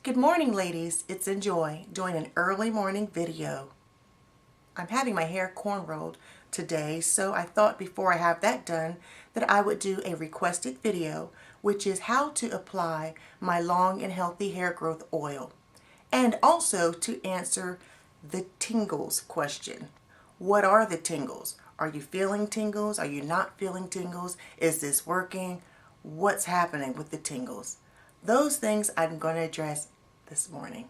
Good morning, ladies. It's NJoy doing an early morning video. I'm having my hair cornrowed today, so I thought before I have that done that I would do a requested video, which is how to apply my long and healthy hair growth oil, and also to answer the tingles question. What are the tingles? Are you feeling tingles? Are you not feeling tingles? Is this working? What's happening with the tingles? Those things I'm going to address this morning.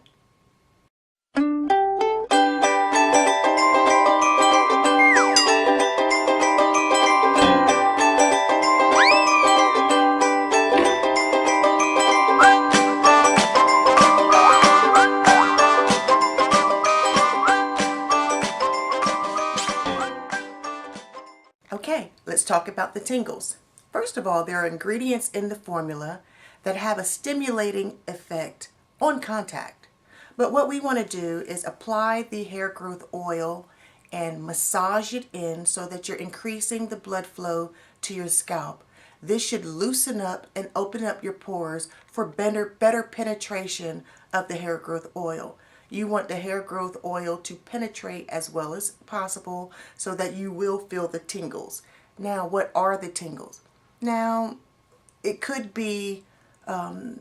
Okay, let's talk about the tingles. First of all, there are ingredients in the formula that have a stimulating effect on contact. But what we want to do is apply the hair growth oil and massage it in so that you're increasing the blood flow to your scalp. This should loosen up and open up your pores for better penetration of the hair growth oil. You want the hair growth oil to penetrate as well as possible so that you will feel the tingles. Now, what are the tingles? Now, it could be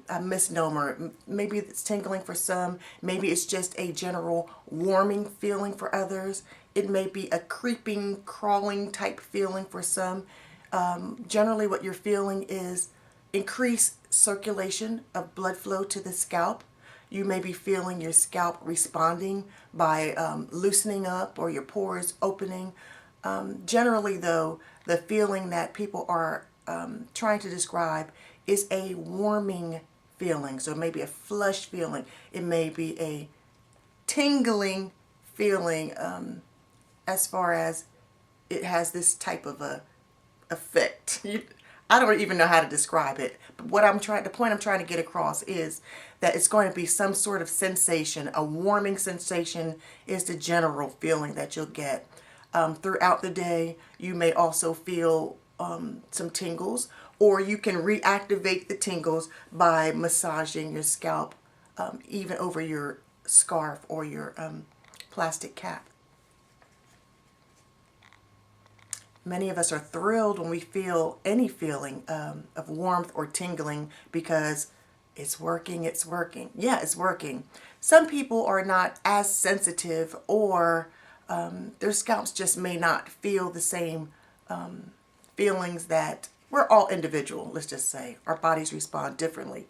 a misnomer. Maybe it's tingling for some. Maybe it's just a general warming feeling for others. It may be a creeping, crawling type feeling for some. Generally, what you're feeling is increased circulation of blood flow to the scalp. You may be feeling your scalp responding by loosening up or your pores opening. Generally, though, the feeling that people are trying to describe is a warming feeling. So it may be a flush feeling. It may be a tingling feeling as far as it has this type of a effect. I don't even know how to describe it, but the point I'm trying to get across is that it's going to be some sort of sensation. A warming sensation is the general feeling that you'll get. Throughout the day, you may also feel some tingles, or you can reactivate the tingles by massaging your scalp, even over your scarf or your plastic cap. Many of us are thrilled when we feel any feeling of warmth or tingling because it's working, it's working. Yeah, it's working. Some people are not as sensitive, or their scalps just may not feel the same feelings that we're all individual, let's just say. Our bodies respond differently.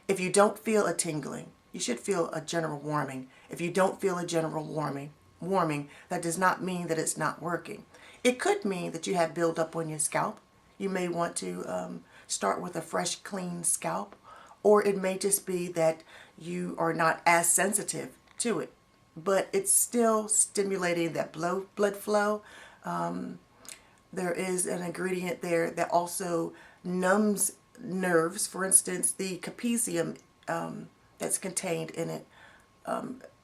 If you don't feel a tingling, you should feel a general warming. If you don't feel a general warming, that does not mean that it's not working. It could mean that you have buildup on your scalp. You may want to start with a fresh, clean scalp, or it may just be that you are not as sensitive to it, but it's still stimulating that blood flow. There is an ingredient there that also numbs nerves. For instance, the capesium that's contained in it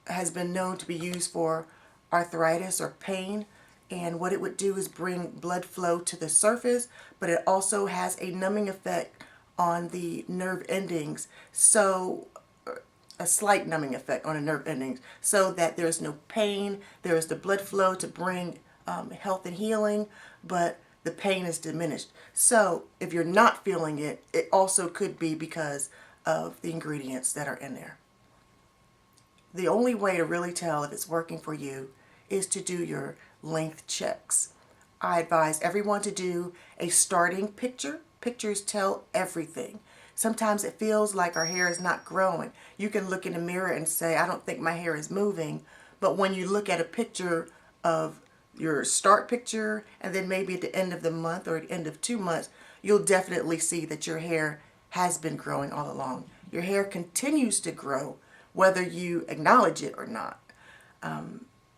has been known to be used for arthritis or pain. And what it would do is bring blood flow to the surface, but it also has a numbing effect on the nerve endings. So a slight numbing effect on the nerve endings so that there's no pain. There is the blood flow to bring health and healing, but the pain is diminished. So if you're not feeling it, it also could be because of the ingredients that are in there. The only way to really tell if it's working for you is to do your length checks. I advise everyone to do a starting picture. Pictures tell everything. Sometimes it feels like our hair is not growing. You can look in the mirror and say, I don't think my hair is moving. But when you look at a picture of your start picture, and then maybe at the end of the month or at the end of 2 months, you'll definitely see that your hair has been growing all along. Your hair continues to grow, whether you acknowledge it or not.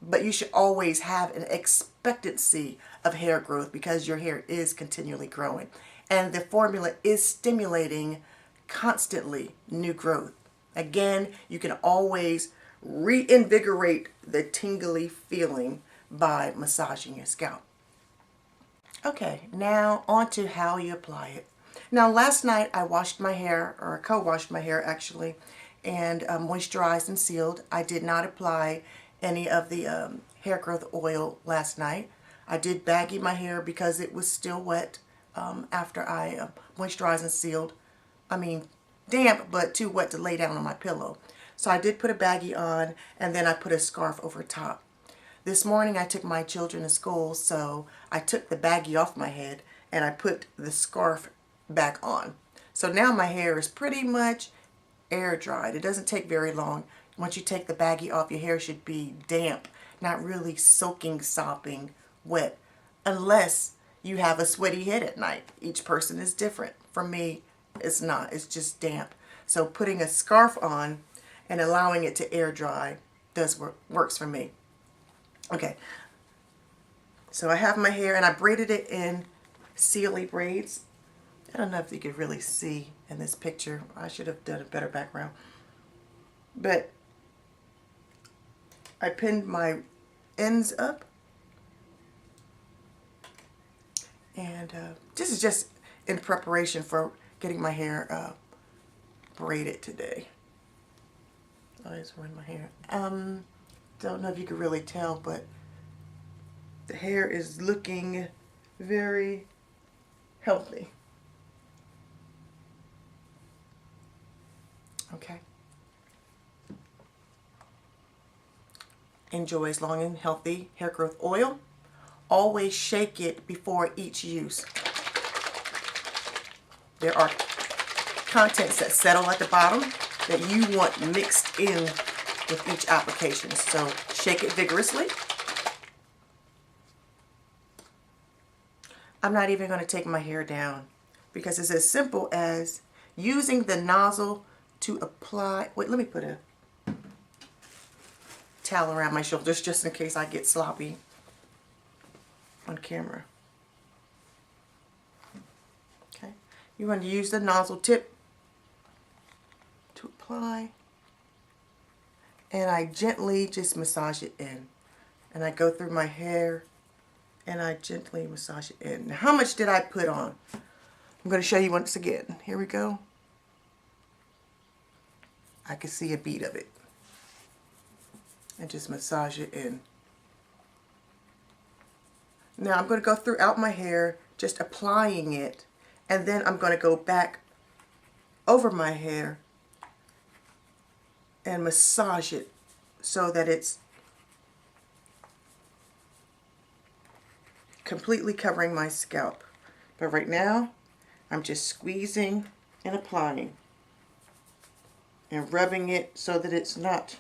But you should always have an expectancy of hair growth because your hair is continually growing. And the formula is stimulating constantly new growth. Again, you can always reinvigorate the tingly feeling by massaging your scalp. Okay, now on to how you apply it. Now last night I washed my hair, or co-washed my hair actually, and moisturized and sealed. I did not apply any of the hair growth oil last night. I did baggy my hair because it was still wet after I moisturized and sealed. I mean, damp, but too wet to lay down on my pillow. So I did put a baggie on, and then I put a scarf over top. This morning I took my children to school, so I took the baggie off my head and I put the scarf back on. So now my hair is pretty much air dried. It doesn't take very long. Once you take the baggie off, your hair should be damp, not really soaking, sopping wet, unless you have a sweaty head at night. Each person is different. For me, it's not. It's just damp. So putting a scarf on and allowing it to air dry works for me. Okay, so I have my hair and I braided it in Sealy braids. I don't know if you could really see in this picture. I should have done a better background. But I pinned my ends up. And this is just in preparation for getting my hair braided today. I just ruined my hair. Don't know if you can really tell, but the hair is looking very healthy. Okay. NJoy's long and healthy hair growth oil. Always shake it before each use. There are contents that settle at the bottom that you want mixed in with each application. So shake it vigorously. I'm not even going to take my hair down because it's as simple as using the nozzle to apply. Wait, let me put a towel around my shoulders just in case I get sloppy on camera. Okay, you want to use the nozzle tip to apply, and I gently just massage it in, and I go through my hair and I gently massage it in. Now, how much did I put on? I'm going to show you once again. Here we go. I can see a bead of it. And just massage it in. Now I'm going to go throughout my hair, just applying it, and then I'm going to go back over my hair and massage it so that it's completely covering my scalp. But right now, I'm just squeezing and applying and rubbing it so that it's not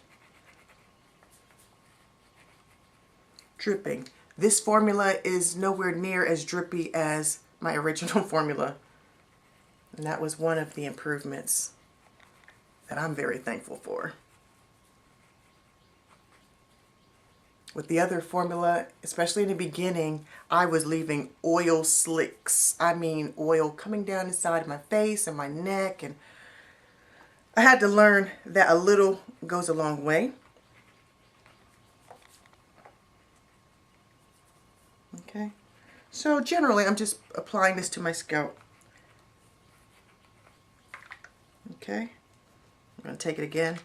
dripping. This formula is nowhere near as drippy as my original formula. And that was one of the improvements that I'm very thankful for. With the other formula, especially in the beginning, I was leaving oil slicks. I mean, oil coming down the side of my face and my neck. And I had to learn that a little goes a long way. Okay, so generally I'm just applying this to my scalp. Okay, I'm going to take it again,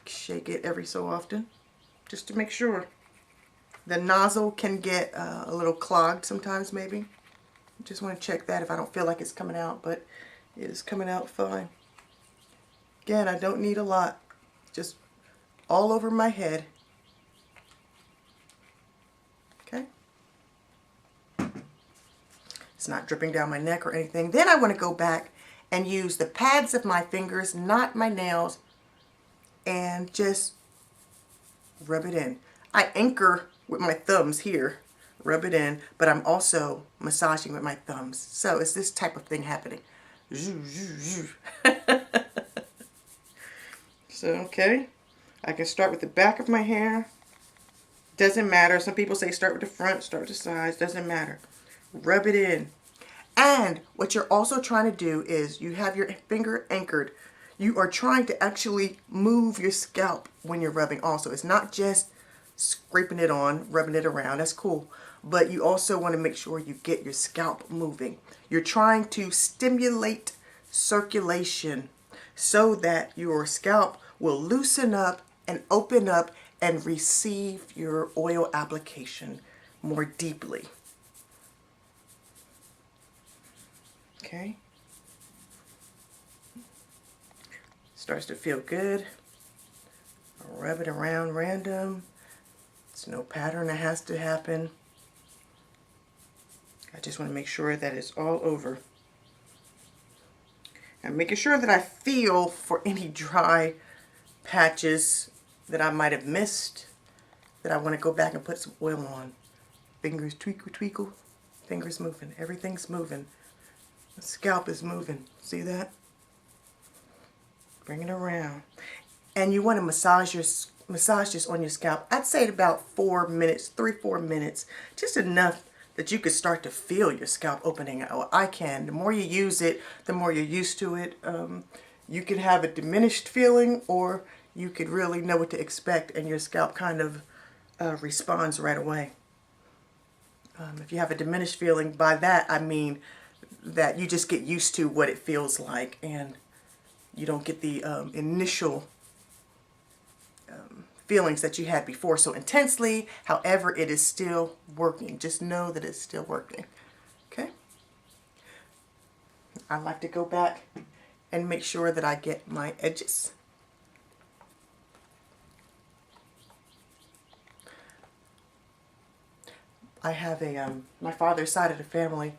shake it every so often, just to make sure. The nozzle can get a little clogged sometimes maybe. Just want to check that if I don't feel like it's coming out, but it is coming out fine. Again, I don't need a lot, just all over my head. Okay. It's not dripping down my neck or anything. Then I want to go back and use the pads of my fingers, not my nails, and just rub it in. I anchor with my thumbs here, rub it in, but I'm also massaging with my thumbs. So it's this type of thing happening. So, okay, I can start with the back of my hair. Doesn't matter. Some people say start with the front, start with the sides. Doesn't matter. Rub it in. And what you're also trying to do is you have your finger anchored. You are trying to actually move your scalp when you're rubbing also. It's not just scraping it on, rubbing it around. That's cool. But you also want to make sure you get your scalp moving. You're trying to stimulate circulation so that your scalp will loosen up and open up and receive your oil application more deeply. Okay. Starts to feel good. I'll rub it around random. It's no pattern that has to happen. I just want to make sure that it's all over. And making sure that I feel for any dry patches that I might have missed, that I want to go back and put some oil on. Fingers tweakle, tweakle. Fingers moving. Everything's moving. The scalp is moving. See that? Bring it around. And you want to massage this on your scalp. I'd say at about 4 minutes, 3-4 minutes. Just enough that you could start to feel your scalp opening. Oh, I can. The more you use it, the more you're used to it. You can have a diminished feeling, or you could really know what to expect, and your scalp kind of responds right away. If you have a diminished feeling, by that I mean that you just get used to what it feels like, and you don't get the initial feelings that you had before so intensely. However, it is still working. Just know that it's still working. Okay? I like to go back and make sure that I get my edges. I have a, my father's side of the family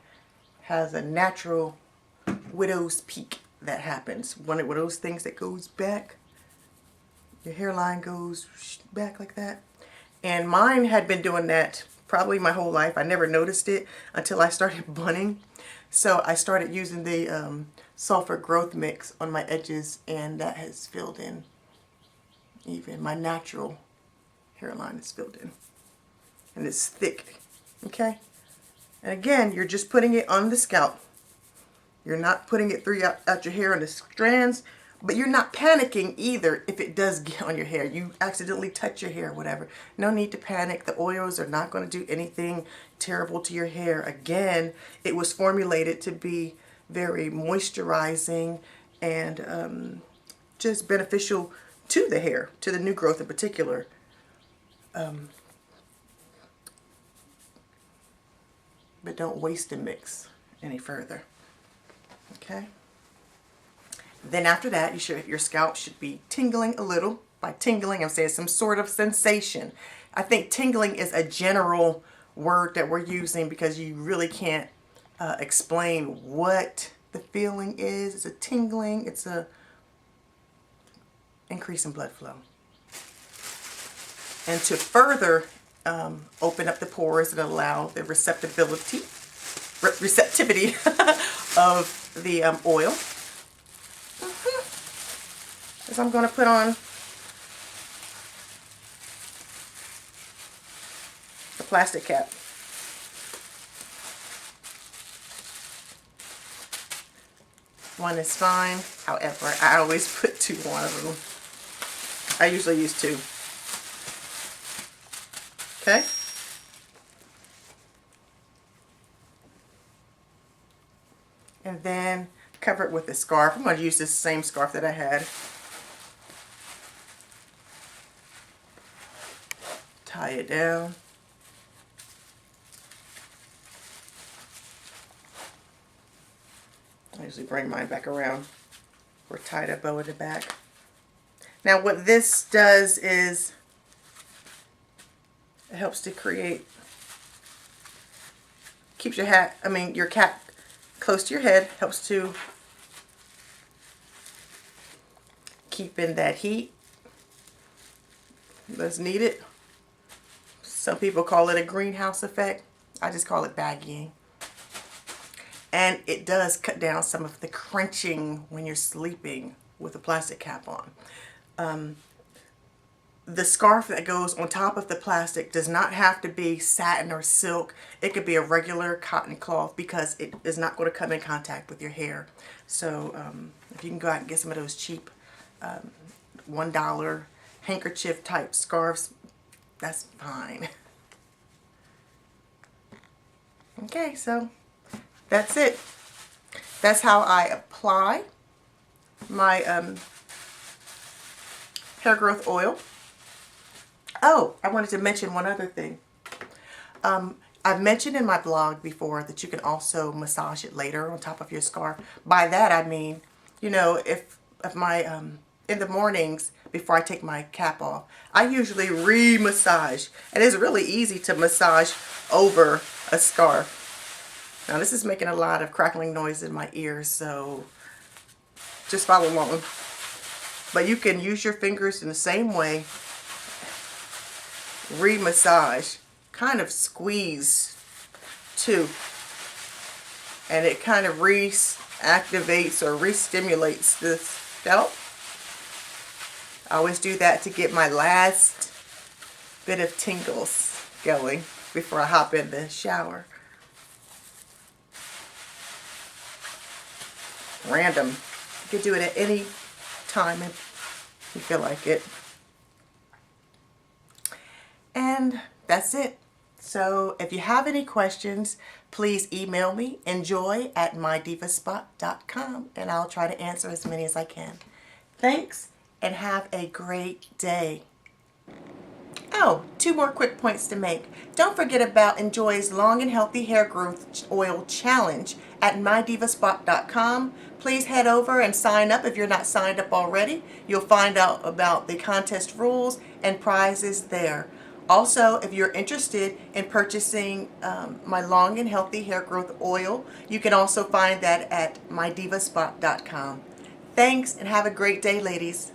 has a natural widow's peak that happens. One of those things that goes back. Your hairline goes back like that. And mine had been doing that probably my whole life. I never noticed it until I started bunning. So I started using the sulfur growth mix on my edges, and that has filled in. Even my natural hairline is filled in. And it's thick. Okay? And again, you're just putting it on the scalp. You're not putting it out your hair in the strands. But you're not panicking either if it does get on your hair. You accidentally touch your hair, whatever. No need to panic. The oils are not going to do anything terrible to your hair. Again, it was formulated to be very moisturizing and just beneficial to the hair, to the new growth in particular. But don't waste the mix any further. Okay? Then after that, your scalp should be tingling a little. By tingling, I'm saying some sort of sensation. I think tingling is a general word that we're using because you really can't explain what the feeling is. It's a tingling. It's a increase in blood flow. And to further open up the pores and allow the receptivity of the oil, is I'm going to put on the plastic cap. One is fine. However, I always put 2 on them. I usually use 2. Okay? And then cover it with a scarf. I'm going to use this same scarf that I had. Tie it down. I usually bring mine back around or tie a bow at the back. Now what this does is it helps to keeps your cap close to your head, helps to keep in that heat that's needed. Some people call it a greenhouse effect. I just call it baggying. And it does cut down some of the crunching when you're sleeping with a plastic cap on. The scarf that goes on top of the plastic does not have to be satin or silk. It could be a regular cotton cloth because it is not going to come in contact with your hair. So if you can go out and get some of those cheap $1 handkerchief type scarves, that's fine. Okay, so that's it. That's how I apply my hair growth oil. Oh, I wanted to mention one other thing. I've mentioned in my blog before that you can also massage it later on top of your scarf. By that I mean, you know, if my in the mornings before I take my cap off, I usually re-massage, and it's really easy to massage over a scarf. Now this is making a lot of crackling noise in my ears, so just follow along. But you can use your fingers in the same way, re-massage, kind of squeeze too, and it kind of reactivates or re-stimulates the scalp. I always do that to get my last bit of tingles going before I hop in the shower. Random. You could do it at any time if you feel like it. And that's it. So if you have any questions, please email me, NJoy@mydivaspot.com, and I'll try to answer as many as I can. Thanks, and have a great day. Oh, 2 more quick points to make. Don't forget about NJoy's Long and Healthy Hair Growth Oil Challenge at mydivaspot.com. Please head over and sign up if you're not signed up already. You'll find out about the contest rules and prizes there. Also, if you're interested in purchasing my Long and Healthy Hair Growth Oil, you can also find that at mydivaspot.com. Thanks, and have a great day, ladies.